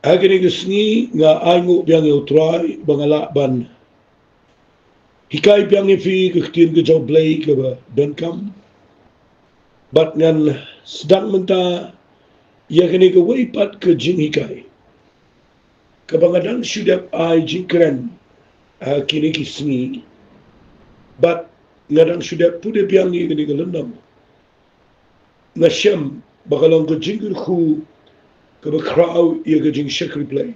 Agini gesni nga aingu biang utrai bangala ban. Hikai biang fi kektin ke jau blai ke ba benkam. Bat ngan sedang menta ia kini ke weipat ke jing hikai. Kebangadan sudah ai jingkren kini kisni. Bat ngadang sudah pude biang ni kini ke lendam. Nasyam bakalang ke jingkir khu ke bakrau ia ke jing syakri blai.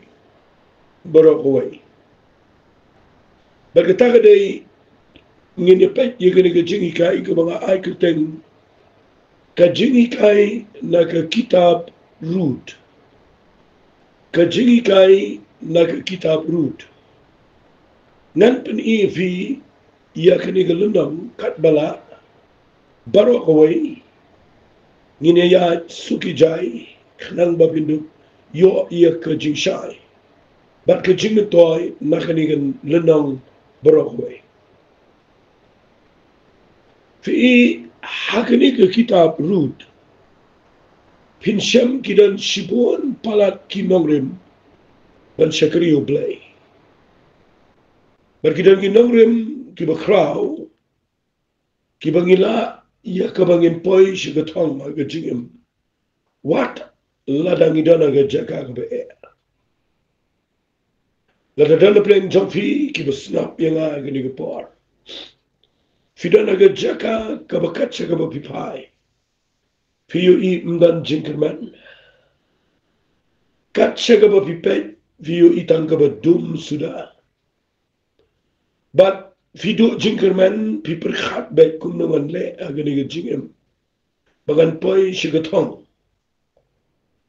Barok away. Berkata kadai nginipet ia kini ke jing hikai ke banga ai keteng Kajingikai na ke kitab Rut. Kajingikai na ke kitab Rut. Ngan pen fi ia kini gelendam kat bala barok away ngine ya suki jai khnang babinduk yo ia kajing shai. Bat kajing toy na kini gelendam barok away. Fi hakini ke kitab Rut. Pinsyam kidan sibon palat kinongrim dan syakriyo blay. Berkidan kinongrim kibakraw kibangila ia kabangin poy sigatong agajingim. Wat ladang idan agajaka kabe. Ladang pleng jamfi kibasnap yang agani gapor. Fidan agajaka kabakat sa kabapipai. Fiyo i mdan jinkerman. Kat siya ka ba pipet, fiyo itang ka ba dum sudah. But fido jinkerman, piperkhat bet kung naman le, agani ka jingem. Bagan poy siya ka tong.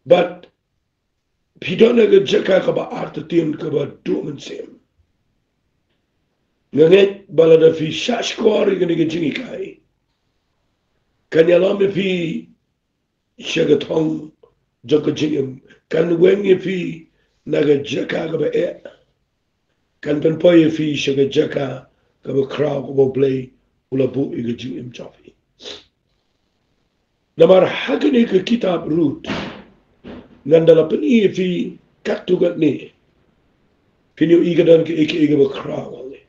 But fido na ka jaka ka ba artatin ka ba dum sim. Nganget balada fi shashkor agani ka jingikay. Kanyalame fi siya ka tong jaka jingem. Kan wengi fi naga jaka ka ba kan penpoy fi shaga jaka ka ba kraw ka ba play ula bu iga jingim chafi. Namar hakini ka kitab Rut ngandala peni fi katugat ni pinyo iga dan ka iga ba kraw wale.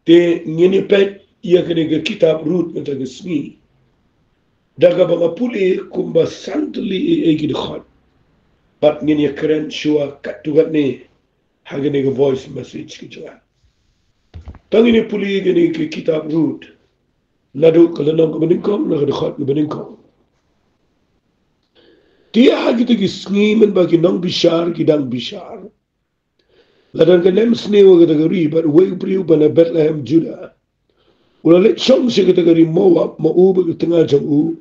Te ngini pet iya kini ka kitab Rut ngata gesmi daga ba puli kumba santli igi dikhot. But ngini keren shua katugat ni hagani ka voice message ki jawa. Tang ini puli gini ki kitab Rut. Ladu kalanong ka beningkong, nakadakot ka beningkong. Tiya hagiti ki sngiman ba kinong bishar, kidang bishar. Ladan ka nem snewa katagari, but way priyo ba na Bethlehem, Judah. Ulalit siyang siya katagari Moab, mauba katanga jang u,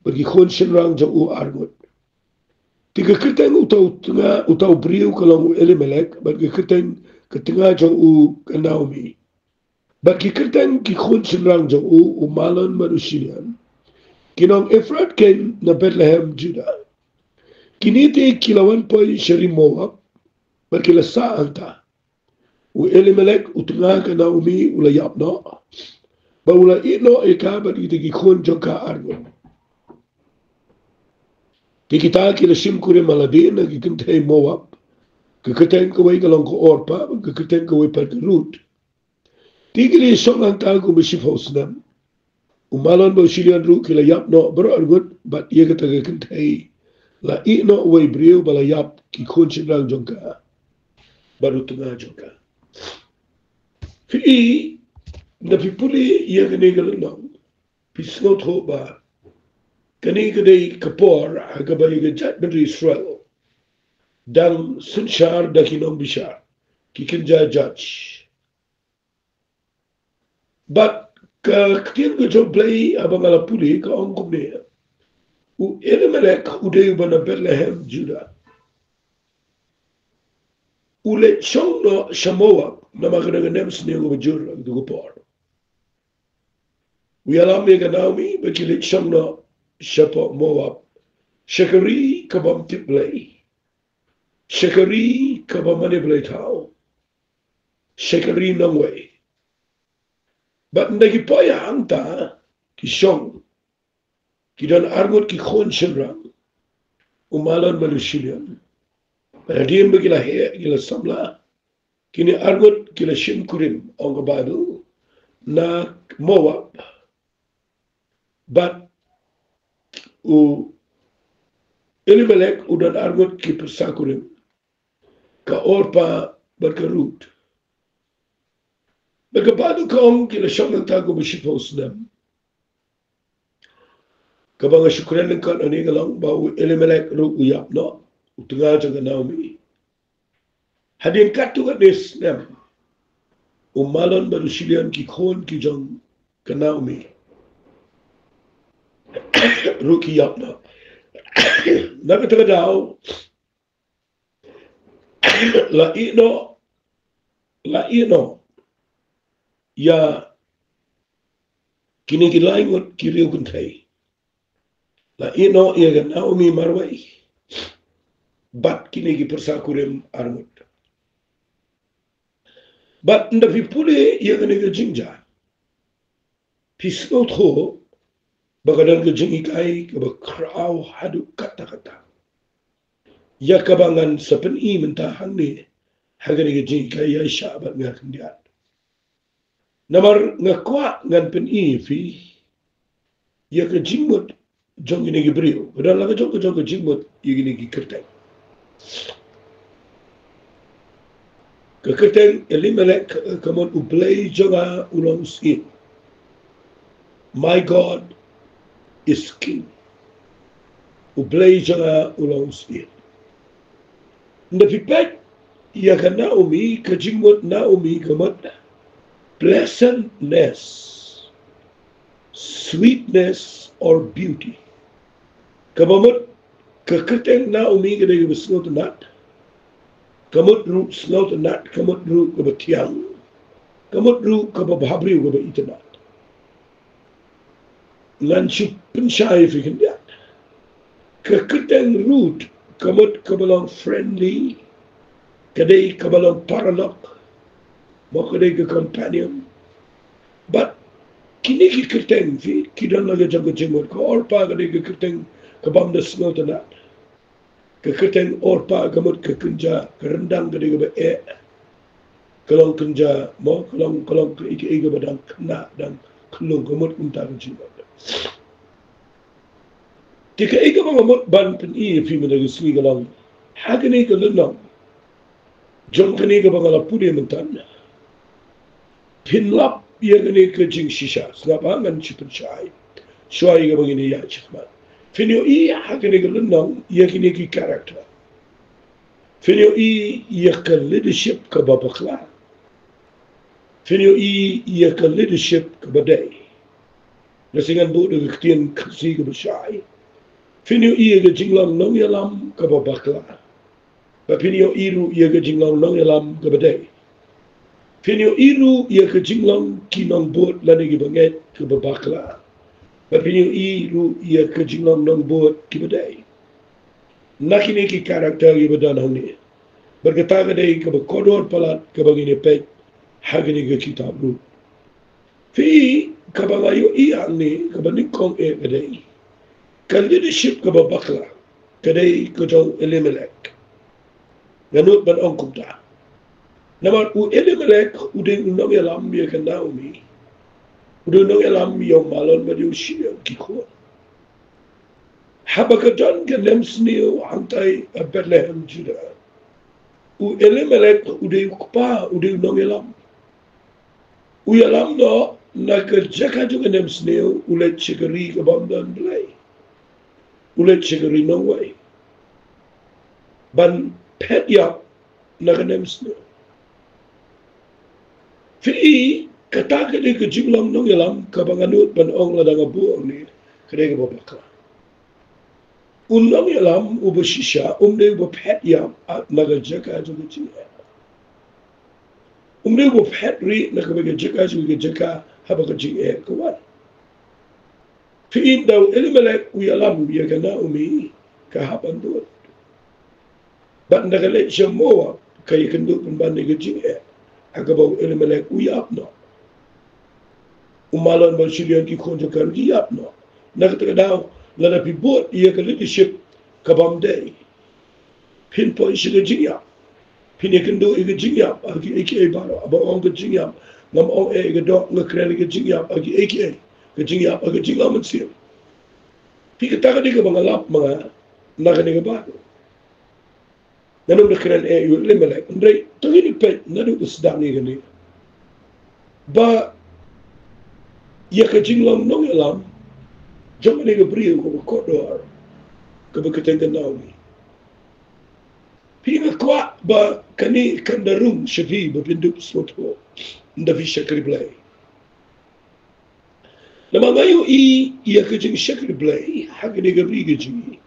bagi khon sinrang jang u arngot. Tiga keteng utaw priyo kalang u Elimelech, bagi keteng katanga jang u Naomi. Bagi keteng ki khon sinrang jang u umalan manusian. Kinong Efrat ken na Bethlehem, Judah. Kiniti kilawan poy syari Moab, berkilasaan ta. U Elimelech utanga ka Naomi ula yapno. Ba ula ino ika bagi tigi khon jang ka arngot. Kita kilasim kure maladin na kikintay Moab. Kikiteng kaway kalang ko Orpa, kikiteng kaway pa Rut. Tigili song ang tago masifos nam. Umalan ba silian Rut kilayap no baro argot, bat iya katagakintay. La ino way brio balayap kikonshin lang jongka. Baru tunga jongka. Fi napipuli iya kanigalan lang. Pisngot ho ba. Kani kadai kapor agabay gajat ben Israel dang sunshar dakinong bishar kikinja judge but katian ko play abang ala puli ka ongkom ne u Elimelech uday bana Bethlehem Judah ule chong no shamoa na maganaga nems ne go bajur du por we alam me Naomi bakile chong no Shapo Moab. Shakari kabam tiplay. Shakari kabam maniplay tao. Shakari nangway. But nagipoya anta kishong. Kidan argot ki khon shenrang. Umalan malusilian. Radian begila he gila samla kini argot gila shim kurim on the Bible na Moab but u Elimelek udan argot ki persakurim ka Orpa berkerut. Bagabado kong gila shong tago bishipos nam. Kabanga syukuran kan ani galang bau Elimelek ru uyap no utunga jaga Naomi. Hadin katu kadis nam. Umalon baru silian ki khon ki jong ka Naomi. Ru ki yap no. Nakataga daw la ino ya kini kilaingot kiriu kuntai la ino ya ga Naomi marwai bat kini ki persakurim armut bat nda fi pule ya ga nega jingja pisnot ho bagadan ga jingi kai ka ba kraw hadu kata ya kabangan sapen I mentah hangni hagani ga jingi kai ya syabat nga kendiat namar ngakwa ngan pen I fi ya ka jingmut jong ini gibriu padahal laga jong ka jingmut ya gini gi kerteng ka kerteng Elimelek kamon ublay jonga ulong sin my God is king ublay jonga ulong sin nda fi pek ya ka Naomi ka jingmut Naomi kamot pleasantness, sweetness, or beauty. Kamamut kakriteng Naomi kada yung snot nat. Kamut ru snot nat, kamut ru kabatiang. Kamut ru kababhabri kaba itanat. Ngan sipin siya ifikandiat. Kakriteng root, kamut kabalang friendly, kaday kabalang paralok, makadai ke companion but kini ki kerteng fi kidan laga jaga jemur ko Orpa kadai ke kerteng ke bamda smel tanat ke kerteng Orpa gamut ke kenja ke rendang kadai ke be kalong kenja mo kalong ke iki badang kena dan kelung gamut unta jemur tika ika gamut ban pen I fi menaga smi galang hagani ke lenong jong kani ke bangala pudi mentan pinlap ia kini kejing shisha sebab angan cipen cai suai ke begini ya cakap finio I hakini ke lenong ia kini ki karakter finio I ia ke leadership ke babakla finio I ia ke leadership ke badai nasingan bu de ketien kasi ke bersai finio I ke jinglang nong yalam ke babakla finio iru ia ke jinglang nong yalam ke badai Finio iru ia ke jinglang kinong bot lani ki banget ke babakla. Finio iru ia ke jinglang nong bot ki badai. Nakini ki karakter ki badan hangni. Berkata kadai ke bakodor palat ke bagini pek hagini ke kitab ru. Fi ke bangayo I hangni ke banikong kadai. Ke leadership ke babakla. Kadai ke jong Elimelek. Ganut ban ongkum ta. Namar u Elimelek udeng unong yalam ya ka Naomi. Udeng yalam yung malon ba yung siya kikon. Habakadan ka nemsniyo antay Bethlehem, Judah. U Elimelek udeng kupa udeng unong yalam. U yalam no nakajaka juga nemsniyo ulet chikari kabamdan belay. Ulet chikari nong way. Ban petyak nakanemsniyo. Fi kata kadai ke jinglang nong yalam kabanganut ban ong ladang abu ni kadai ke babakla. Unong yalam uba shisha umde uba pet yam at naga jaka juga jingla. Umde uba pet ri naga baga jaka juga jaka habaka jingla kawan. Fi daw Elimelek u yalam ya ka Naomi kahapan doon. Bat naga let siya Moab kaya kenduk pemban naga jingla. Agabaw Elimelek uyap no. Umalan ba silian ki konjakan uyap no. Nakataka daw lalapi bot iya ka leadership kabamday. pinpoint siya jinyap. Pinikendo iga jinyap, agi AKA baro, aba ong ga jinyap, ngam ong iga dok ngakren iga jinyap, agi AKA, ga jinyap, aga jinglaman siya. Pikataka di ka mga lap, mga nakaniga baro. Nanong nakren yun limalek, andray, tangin ipet, nanong isdang ni gani. Ba, ka jinglam nong yalam, jom niga brio ko kodor, kabagkatengan naumi. Pinga kwa ba kani kandarung shavi ba pindup soto, ndavi shakri blay. Namangayo ka jing shakri blay, hagniga briga jingi.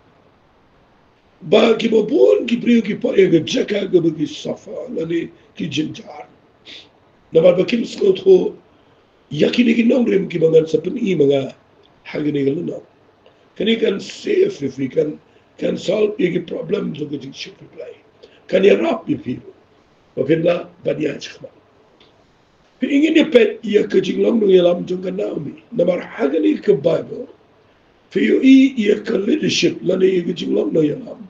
Ba kibabon kibrio kipa ga jaka ga bagi safa, lani ki jinjar. Naman ba kim soto, yakinigin nong rim kibangan sa puni mga hagniga lunaw. Kani kan safe if we can solve yung problem so good should reply. Kan yarap yung people. Mapinla banyan siya ba. Piingin niya pet iya kajinglong nung yalam jong ka naumi. Na marhagan niya ka Bible. Fiyo iya ka leadership lana iya kajinglong nung yalam.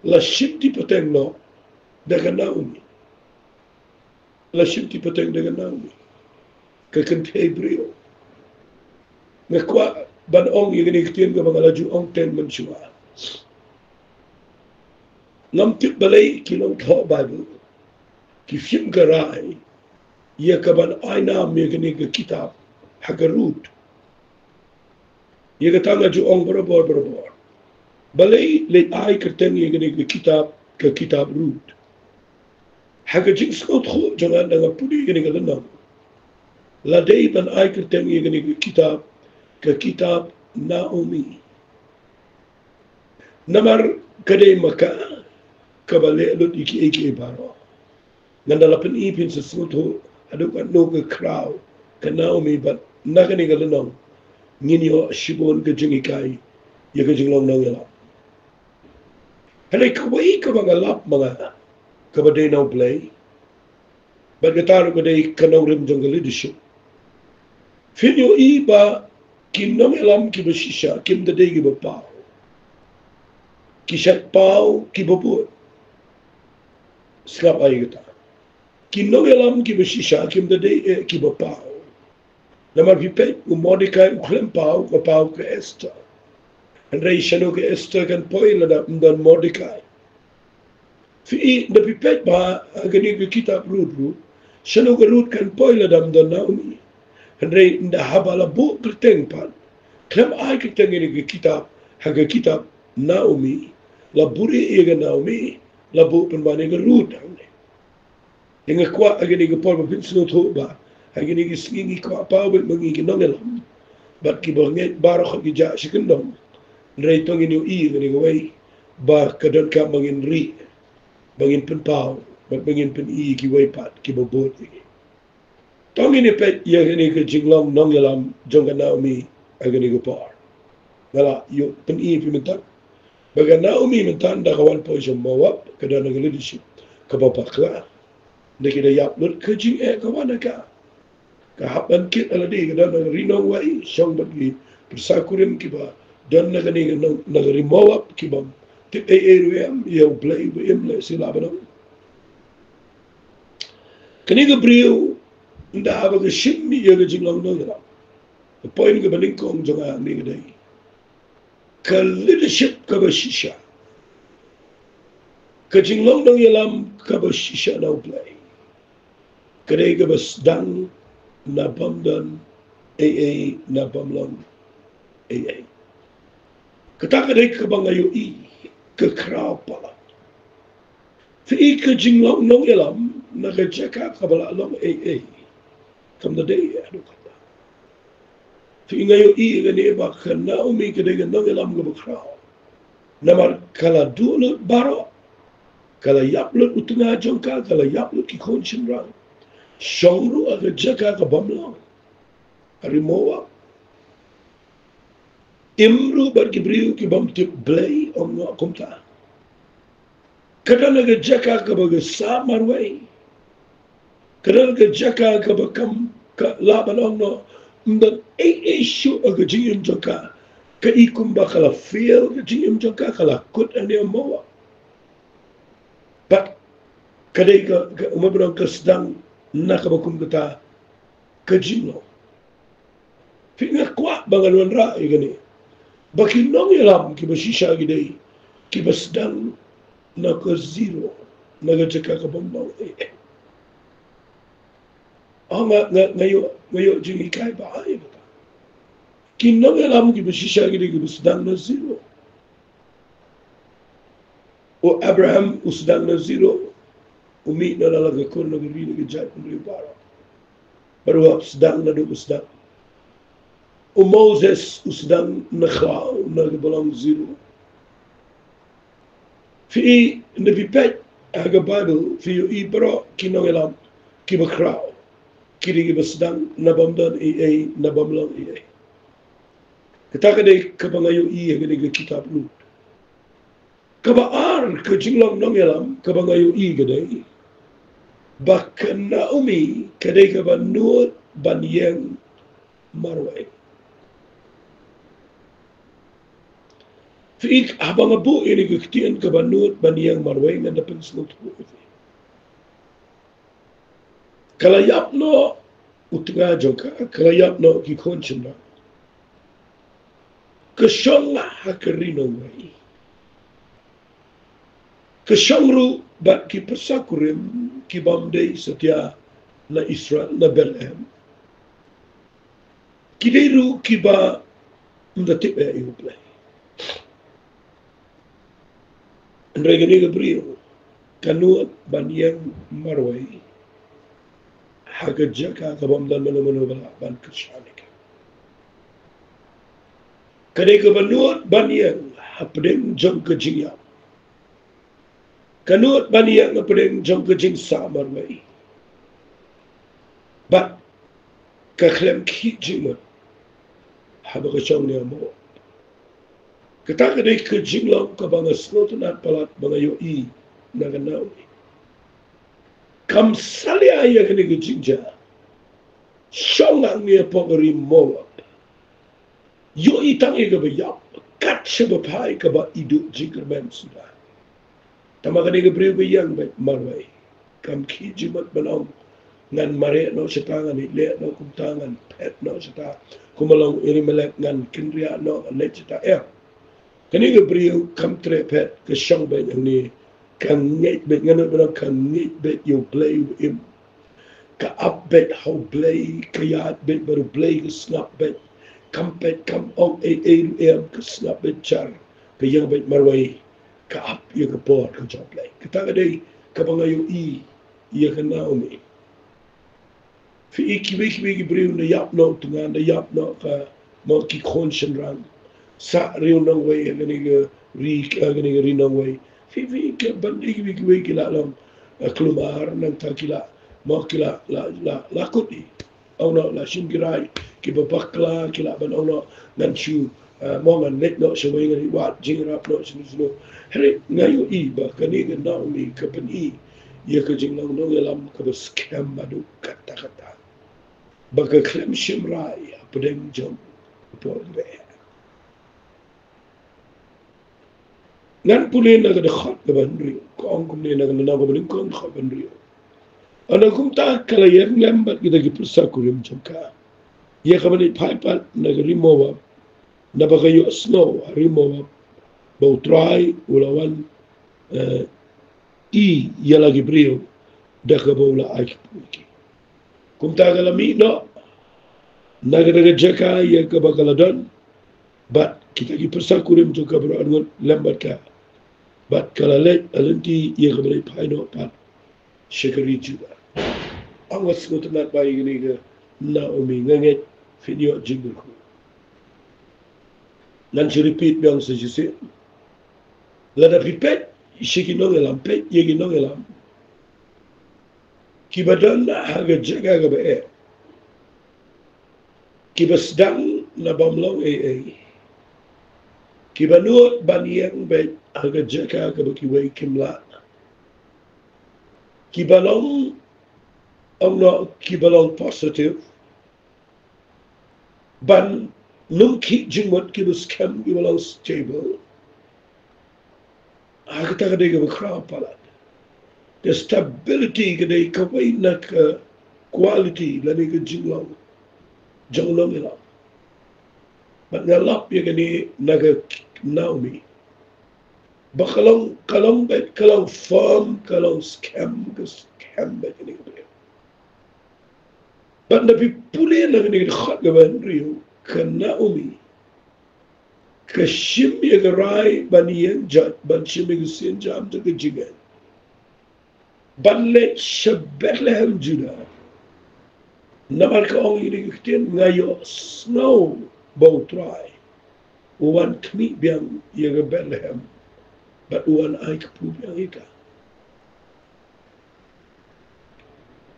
La shimti pateng no daga naumi. La shimti pateng daga naumi. Kakantay brio. Ngakwa banong yung iniktiyan ka mga laju ang ten mansua. Namtip balay kinong tao Bible. Kifim garay. Iya ka ban ayna may ganig kitab. Hagarut. Iya ka tanga ju ang barabor. Balay lay ay kerteng yung ganig kitab ka kitab root. Hagajing skot ho jangan nga pudi ganig alanam. Laday ban ay kerteng yung ganig kitab ke kitab Naomi. Namar kadai maka kabale alut iki baro. Ngandalapan ipin sa suto aduk no ke kraw ke Naomi bat nakani galanong nginyo shibon ke jingikai ya ke jinglong nang yala. Halay kawai ka mga lap mga kabaday na play. Bat gataro kadai kanong rim jang leadership. Finyo iba kinong alam kibasisya, kim daday kibapaw. Kisat paw kibabot. Skap ay kita. Kinong alam kibasisya, kim daday kibapaw. Naman pipet, umodikay uklempaw, kapaw ka Esther. Andray siya no ka Esther kan po'y ladap ndan Mordecai. Fi napipet ba, ganig kita Ruth, siya no ka Ruth kan po'y ladap ndan Naomi. Andray nda habala bu kerteng pan. Klem ay kerteng ini kitab, haga kitab Naomi, la buri iga Naomi, la bu penbani ga Ruth hangne. Inga kwa agani ga Paul Vincent ho ba, agani ga singi kwa pawet mangi nongelam. Bat ki banget barok gi ja sikendom. Andray tong ini gani ga way ba kadon ka mangin ri. Bangin penpaw, bat bangin pen ki way pat ki bobot gi. Tong ini pet ya gani ke jinglong nong yalam jongga Naomi agani ko par. Wala yo pen pimentan. Baga Naomi mentan da kawan po siya mawap kada nang leadership kababakla. Ndiki da yap lut ke jing kawan ka. Kahapan kit aladi kada nang rinong wai siyang bagi persakurim kiba dan nagani nang rimawap kiba tip AARM yo play le sila ba nang. Kaniga brio nda haba ka shimmi ya ga jinglong nong yalam. The point ka balingkong jonga ni gaday. Ka leadership ka ba shisha. Ka jinglong nong yalam ka ba shisha na play. Kaday ka ba sdang na bamdan AA na bamlang AA. Katakaday ka ba ngayon ka kraw pala. Fi ka jinglong nong yalam nakajaka ka bala along AA. Come the day, ano ka ba? Fi ngayon gani ba ka Naomi kaday ka nong yalam ka ba kraw. Namar kala dulot baro. Kala yaplot utunga jong ka, kala yaplot ki konshin rang. Shongru aga jaka ka bamlang. Arimowa. Imru bar kibriu ki bam tip blay om nga kumta. Kada naga jaka ka baga samarway. Kada naga jaka ka bakam ka laban om no. Mdan issue aga jingin jaka. Ka ikum ba kala feel ka jingin jaka kala kut ani amowa. But kadai ka umabrang ka sedang nakabakum kata kajino. Finga kwa bangaluan ra igani. Baki nong yalam ki basisha gidai ki basdang naka zero nagajaka ka bambang ngayo jingi kai ba ay bata. Ki nong yalam ki basisha gidai ki basdang na zero. O Abraham usdang na zero. Umi na lalaga ko nagari nagajat ng ribara. Baru sedang na doon sedang. O Moses sedang nakhaw nagabalang zero. Fi Nabi Pet aga Bible fi ibro kinongelam kibakraw. Kiri giba sedang nabamdan nabamlang Kita kadai kabangayo kadai kitab Lut. Kabaar kajinglang nongelam kabangayo kadai. Bahkan Naomi kadai kabanut banyang marway. Fiik habang abu ini kektian kabanut banyang marway nga dapat slot po ito. Kalayap no utnga joka kalayap no kikonsyon na. Kasyong nga hakarinong way. Kasyong ru bat kipasakurim kibamday satya na Israel na Bethlehem. Kidiru kiba mdatip iuplay. Andrei gani Gabriel kanuat banyang marway hagajaka kabamdan mano ban kasyanika. Kadai kabanuat banyang hapdeng jong kajiyam. Kanut baniyak na pedeng jong kejing samar mai. But kaklem ki jingmat haba ka chong niya mo. Kata kadai kejing lang ka banga slotunat palat banga yo na ganaw. Kam salya ya kani kejing ja. Shong ang niya pogari mo. Yo itang iga ba yap. Kat siya ba pai ka ba iduk jingkermen sila. Tama ka ni Gabriel bayang marway. Kam ki jimat manong ngan mare no sa tangan ile no kum tangan pet no sa ta kumalong iri malek ngan kinria no let sa ta kani Gabriel kam tre pet ka syang ba ni kan ngit bet ngano ba kan ngit bet you play im ka up bet how play kaya bet baru play ka snap bet kam pet kam on ka snap bet char bayang bet marway kaap yung kapor ka joblay. Kita kadai kabangayo iya ka Naomi. Fi ikiwi Gabriel na yap no tungan na yap no ka mga kikonsyon rang sa riyo ng way ganiga ri ng way. Fi ka bandikiwi kila lang klumar ng takila mga kila lakot Aw no la shimgiray kibabakla kila ban aw no nanshu mga net no sa way nga wat jingrap no sinusuno. Heri ngayo iba kaniga Naomi kapan iya ka jinglang no yalam ka scam madu kata-kata. Baka klem shimray pedeng jom po be. Ngan puli na kada khat ka banrio ko ang kumni na kana ko baling ko khat banrio. Ano kum ta kalayan lambat kita gipusa kurim jomka. Iya ka banit paipat na remove na baka yu snow remove bau try ulawan yala Gabriel daka baula akipuki. Kung tagalami no nagadagajaka ya kabakaladon but kita gipasakurim to kabro angon lambat ka but kalalet alanti ya kabalay paino pat shikari juga. Ang wasko tanat bayi gini ka Naomi nganget finyo jingle ko. Nanti repeat biang sejisi. Lada pipet, ishikinong elam, pet yeginong elam. Kibadan na haga jaga ga ba Kibasdang na bamlong Kibanuot baniyang bet haga jaga ga ba kiway kimla. Kibalong ang no kibalong positive. Ban nung ki jingwat kibus kem kibalong stable. Agak-agak dia berkerap palat. ke stability ke dei kawai na ke quality lani ke jinglong jonglong ila but ngalap ya kani naga Naomi bakalong kalong bet kalong firm kalong scam bet kani ke but nabi puli na kani khat gaban rio ke Naomi ke shim ya garai baniyan jat ban shim ya sin jam ke jigan balle Bethlehem Judah naman ka ong iligtin ngayo snow bow try uwan kmi biang yaga Bethlehem but uwan ay kapu biang ika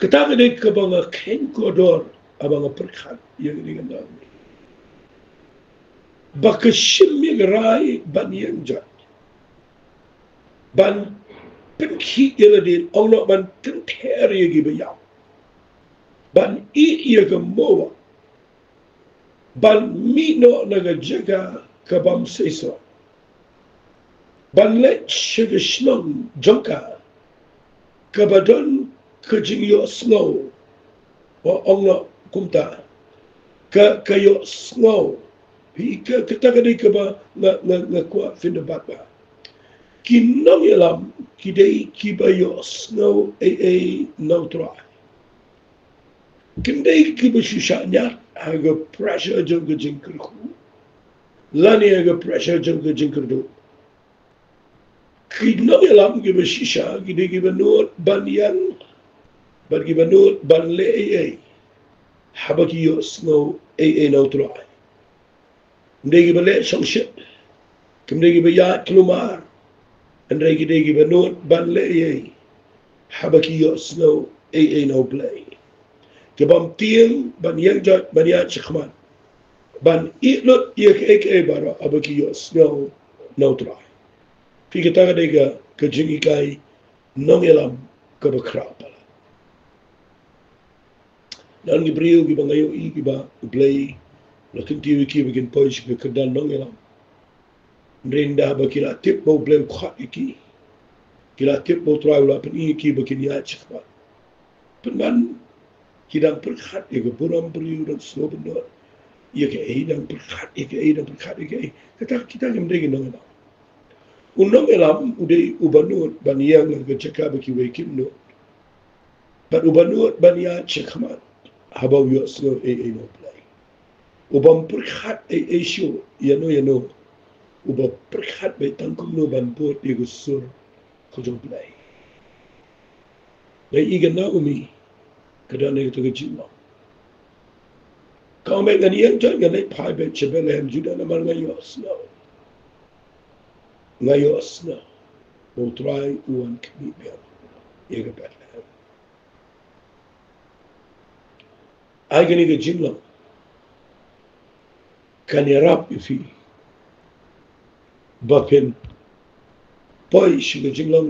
kataga de ka mga ken kodor abang perkhat yaga di ganda baka shim yaga rai ban yang jat ban penkhi yaga din ong no ban tenter yaga bayaw ban i yaga mowa ban mino naga jaga kabam seso ban le shaga shnong jonka kabadon kajing yo snow o ongno kumta ka yo snow hi ka katagadi ka ba nga kwa findabat ba kinong yalam kidei kiba yo snow no try kindei kiba shushanya aga pressure jonga jinkirku lani aga pressure jonga jinkirdu kinong yalam kiba shisha kidei kiba nur banyan but giba nur ban le habaki yo snow no try ndai giba le shongship kimdai giba ya klumar andai giba nur ban le habaki yo snow no play kebam tiang ban yang jat ban ya chikman ban itlot ek bara abaki yo snow no try fikita ga dega kajingi kai nongelam kabakrapa nan gibriu giba ngayo giba play lakin tiwi ki begin pois ke kedan nongelam ndenda bakila tip bo play khat iki kila tip bo try la pen iki begin ya chikman penman kidang perkhat ke buram briu dan so benar ia ke edang perkhat ke kita ngemde nongelam unong elam udai ubanut baniang ke cekap baki wekim no but ubanut bania chekman habau yo snow no play ubam perkhat show yano ubam perkhat be tangkum no ban pot ye gusur khojong play dai iga Naomi kadane to ke jima kau me ngani yang jan ngai pai be Bethlehem Judah na man ngayo snow no try uan kmi be ye ga Bethlehem ay gani ke jimla kan yarap ifi bapen poi shiga jimla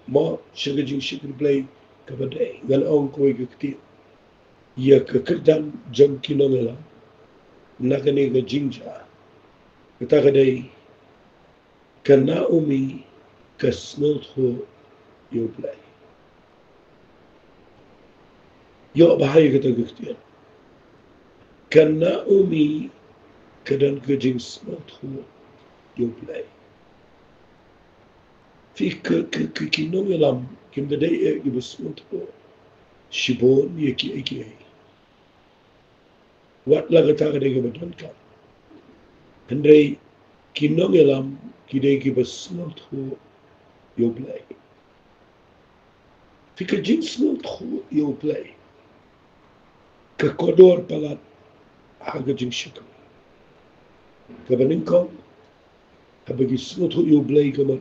ma shiga jing shikir play kabade ngal ong ko ikti ya ka kedan jam kinongela nagani ke jingja kita kadai kan Naomi kasnot ho yo play yo bahaya kata guktian kan Naomi kadan kejing snot ho yo play fi ke kinong elam kim da dai e snot ho shibon ye ki wat la kata kadai ke badan ka andai kinong elam kidai ki snot ho yo play fi ke jing snot ho yo play ke kodor palat aga jing shikam kabanin ko habagi snot ho yo play kama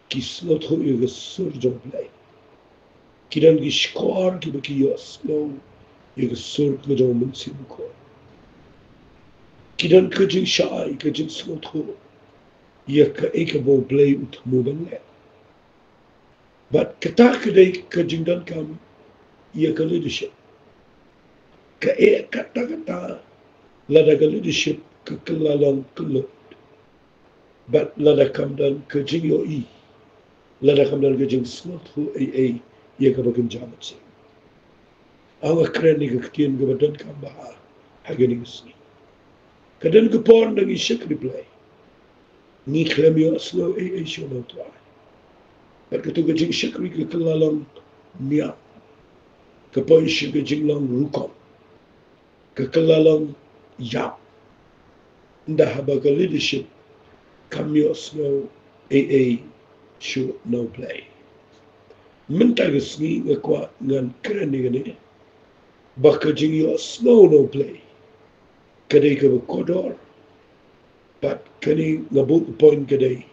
ki snot ho yo sur jong play kidan gi skor ki baki yo snow yo sur ko jong mun sim ko kidan ka jing shai ka jing snot ho ya ka ekabo play ut mo banle but kata kadai ka jing dan kam ya ka leadership ka kata lada ka leadership ka kelalang kelut but lada kam dan ka jing yo lada kam dan ka jing snot ho ia ka bakin jamat sing. Ang kren ni kaktian ka badan ka baha hagani gisni. Kadan ka pon nang isyak reply. Ni klem yo aslo ay siya no try. But katu ka jing shakri ka kalalang niya. Kapon siya ka jing lang rukom. Ka kalalang yap. Nda haba ka leadership kami aslo ay siya no play. Minta gisni nga kwa ngan kren ni gani. Baka jing yo aslo no play. Kadai ka kodor. But kani ngabuk point kadai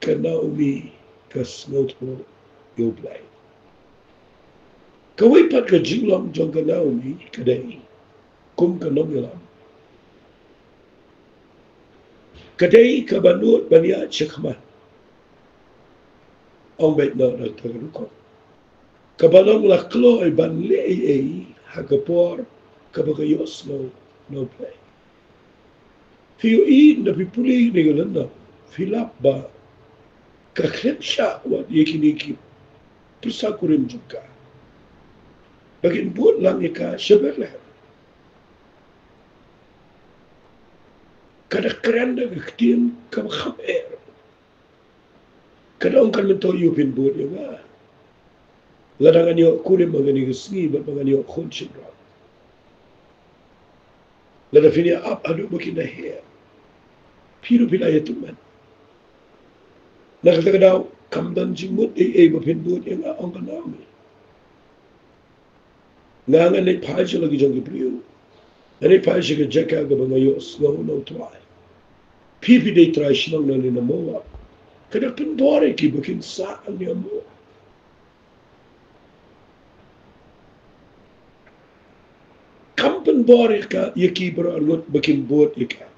kana umi kas ngotpo yo play. Kawai pat ka jinglam jong kana umi kadai kum ka nongyalam. Kadai ka banut bania chikman. Ang bet na nagtagarukon. Kabalong laklo ay banle ay hagapor kabagayos no play. Fiyo na pipuli ni galanda, filap ba, kaklep siya wat yakiniki, persa kurim juga. Bagin buat lang ika sebelah. Kada keren na kaktian kamakhamer. Kada ongkan mentoyo pin buat ya ba. Ladangan yo kurim mangani gesni, bat mangani yo khonshin ra. Lada finia ap adu makin dah her. Piru pilaya tuman. Nakata daw kamdan jimut mapin buat yang ang kanami. Nga ni paja lagi jang gibriu. Ani paja ka jaka ga bangayos no try. Pipi day try sinang na ni namoa. Kada pinbore ki bakin sa ang niya mo. Kampen bore ka yaki bro argot bakin buat ika.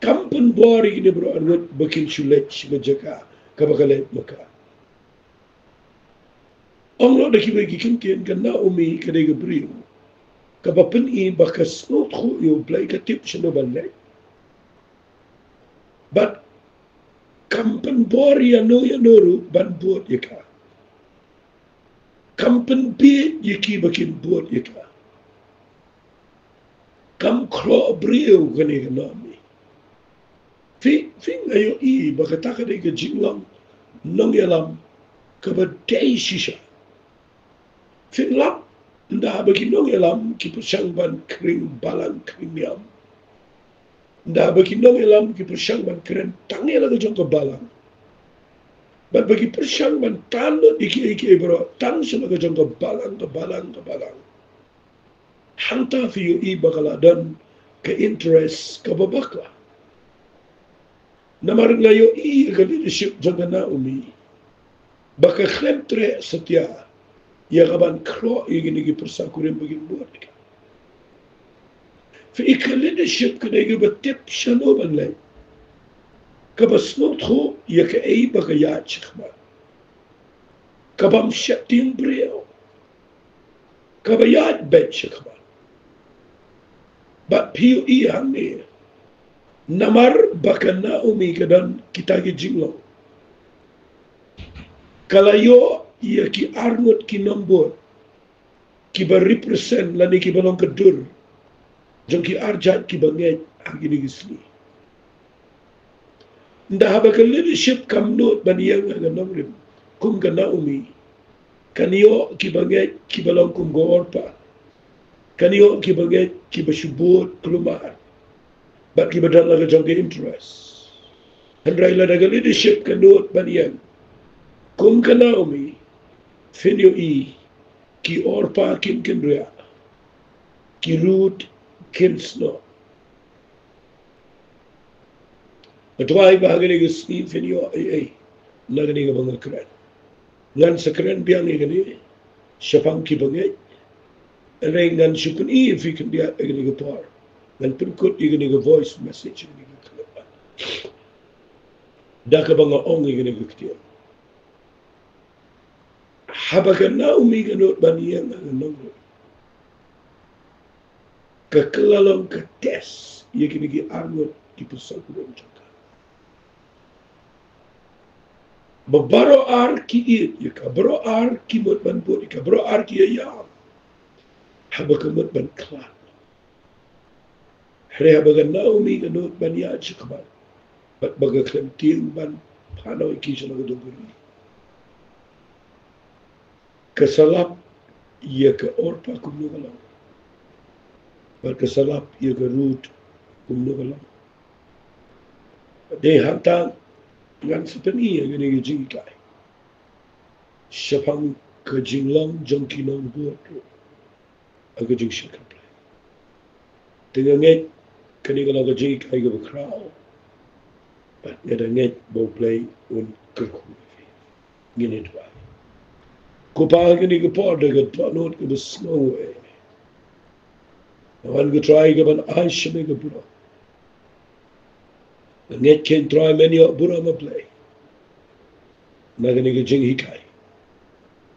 Kampen bore ini bro argot bakin sulet ngajaka kabakalet maka. Ang lo daki bagi kinkian kana umi kadai gabriu. Kabapen I bakas not ko yo play ka tip siya no banlay. But kampen bore ya noru ban buat ika. Kampen bit yaki bakin buat ika. Kam klo brio kani kanami. Fi ngayo I bakataka day ka jinglang nang yalam kabadai shisha. Fi lam nda bagi nang yalam ki persang ban kring balang kring yam. Nda bagi nang yalam ki persang ban kren tangi la jong ka balang. But bagi persang ban talo iki bro tang sila ka jong ka balang. Hanta fiyo I bakala dan ka interest ka babakla. Namarang layo I ka leadership jang na umi. Baka klemtre satya ya kaban kro iginigi persakurin bagin buat ka. Fi ka leadership ka dagi batip siya no banlay. Kabasnot ko ya ka ay baka yachikma. Kabam siya timbreo. Kabayat bet chikma. But piyo iyang ni namar baka na umi kadan kita gijinglo. Kalayo iya ki arngot ki nombor ki ba represent lani ki balong kedur jong ki arjat ki banget agini gisli. Nda haba ka leadership kam not baniyang nga nongrim kum ka na umi kaniyo ki banget ki balong kum goorpa. Kaniyo ki baget ki basubot kelumar. Bat ki badan laga jangka interest. Handrai la daga leadership kanut baniyan. Kum ka Naomi, finyo I, ki Orpa kin kinria, ki Ruth kinsno. Matwai bahagi ni gusni finyo ay laga ni mga kren. Ngan sa kren biyang ni gani, syapang ki baget, Dengan syukun I fikir dia dengan par, dan perkut dengan voice message dengan kelepan. Dah kebangga ong dengan ketiak. Habakan Naomi ganut baniang dengan nongro. Kekelalang ketes ia kini ki 'angot di pusat kurang jaka. Babaro ar ki ya kabro ar ki mot ban bot kabro ar ki ya haba kamot ban klan hre haba ga naomi ga not ban ya chikban bat baga klem ting ban pano ki shalo ga doguri kasalap ya ka orpa kumno ga law bat kasalap ya ka root kumno ga law de hantang ngan sepeni ya gani ga jingkai Shapang ka jinglang jangki nang buat aga jing shakap dengan nget kani kalau ka jing kai ga bakrao but ngada nget bo play un kerku ngini dwa ko pa gani ga por daga to not ga snow wan ga try ga ban ai shame ga bura nget can try many bura ma play na gani ga jing hikai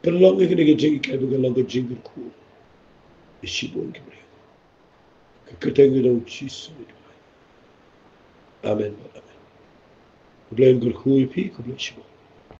per long gani ga jing kai ga long ga jing ku ishibon ga Ketengi dong Jesus. Amen. Amen. Blame good hui pi, good